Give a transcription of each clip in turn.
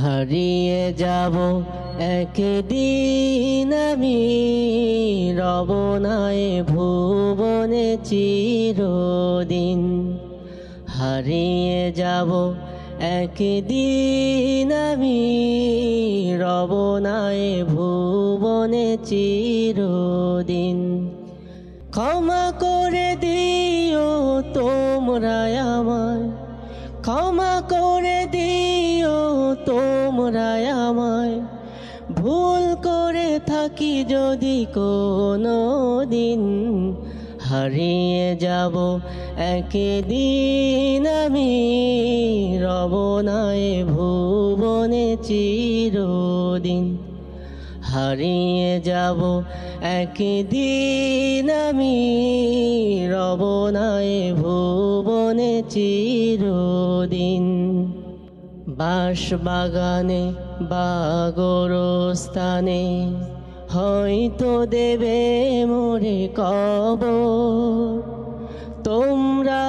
হারিয়ে যাব একদিন আমি, রব নাই ভুবনে চিরদিন। হারিয়ে যাব একদিন আমি, রব নাই ভুবনে চিরদিন। ক্ষমা করে দিও তোমরা আমায়, ক্ষমা করে দিও তোমরা আমায়, ভুল করে থাকি যদি কোনো দিন। হারিয়ে যাব একদিন আমি, রব নাই ভুবনে চিরদিন। হারিয়ে যাব একদিন আমি, রব নাই ভুবনে চিরদিন। বাঁশ বাগানে বা গোরস্থানে হয়তো দেবে মোরে কবর, তোমরা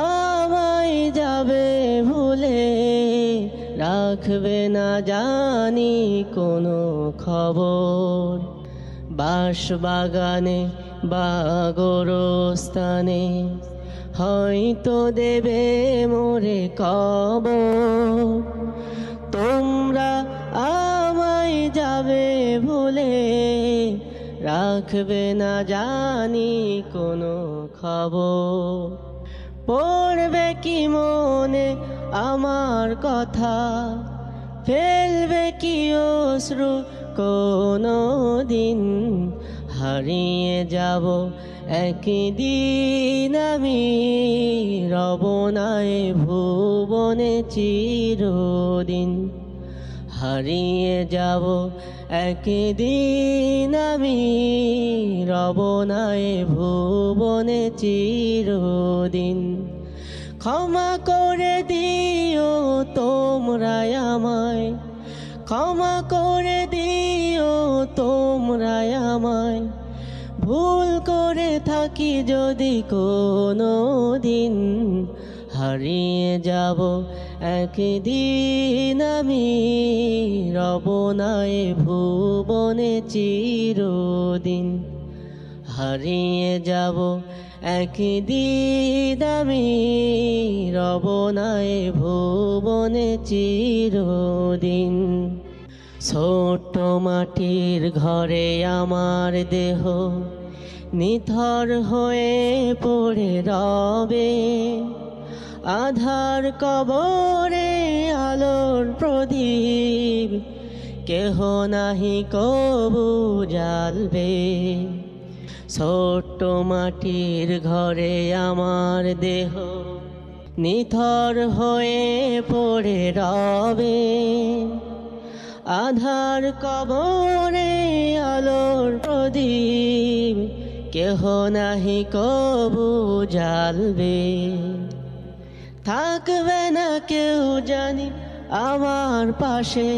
আমায় যাবে ভুলে, রাখবে না জানি কোনো খবর। বাঁশ বাগানে বা গোরস্থানে হয়তো দেবে মোরে কবর, তোমরা আমায় যাবে ভুলে, রাখবে না জানি কোনো খবর। পড়বে কি মনে আমার কথা, ফেলবে কি অশ্রু কোনো দিন। হারিয়ে যাব একদিন আমি, রব নাই ভুবনে চিরদিন। হারিয়ে যাব একদিন আমি, রব নাই ভুবনে চিরদিন। ক্ষমা করে দিও তোমরা আমায়, ক্ষমা করে দিও তোমরা আমায়, ভুল করে থাকি যদি কোনো দিন। হারিয়ে যাব একদিন আমি, রব নাই ভুবনে চিরদিন। হারিয়ে যাব একদিন আমি, রব নাই ভুবনে চিরদিন। ছোট্ট মাটির ঘরে আমার দেহ নিথর হয়ে পড়ে রবে, আধার কবরে আলোর প্রদীপ কেহ নাহি কবু জ্বালবে। ছোট্ট মাটির ঘরে আমার দেহ নিথর হয়ে পড়ে রবে, আধার কবরে আলোর প্রদীপ কেহ নাহি কবু জ্বালবে। থাকবে না কেউ জানি আমার পাশে,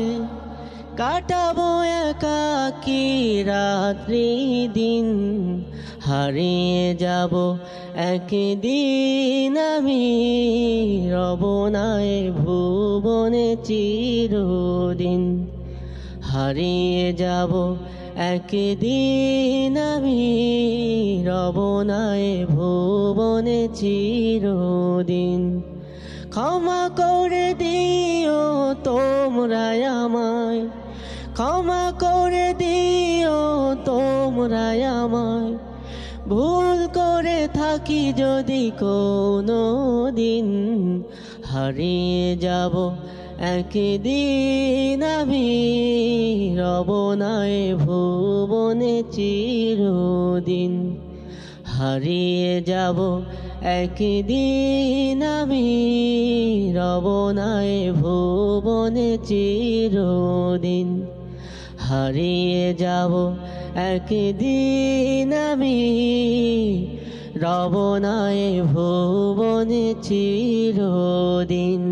কাটাবো একাকী রাত্রি দিন। হারিয়ে যাব একদিন আমি, রব নাই ভুবনে চিরদিন। হারিয়ে যাব একদিন আমি, রব নাই ভুবনে চিরদিন। ক্ষমা করে দিও তোমরা আমায়, ক্ষমা করে দিও তোমরা আমায়, ভুল করে থাকি যদি কোনো দিন। হারিয়ে যাব একদিন আমি, রব নাই ভুবনে চিরদিন। হারিয়ে যাব একদিন আমি, রব নাই ভুবনে চিরদিন। হারিয়ে যাব একদিন আমি, রব নাই ভুবনে চিরদিন।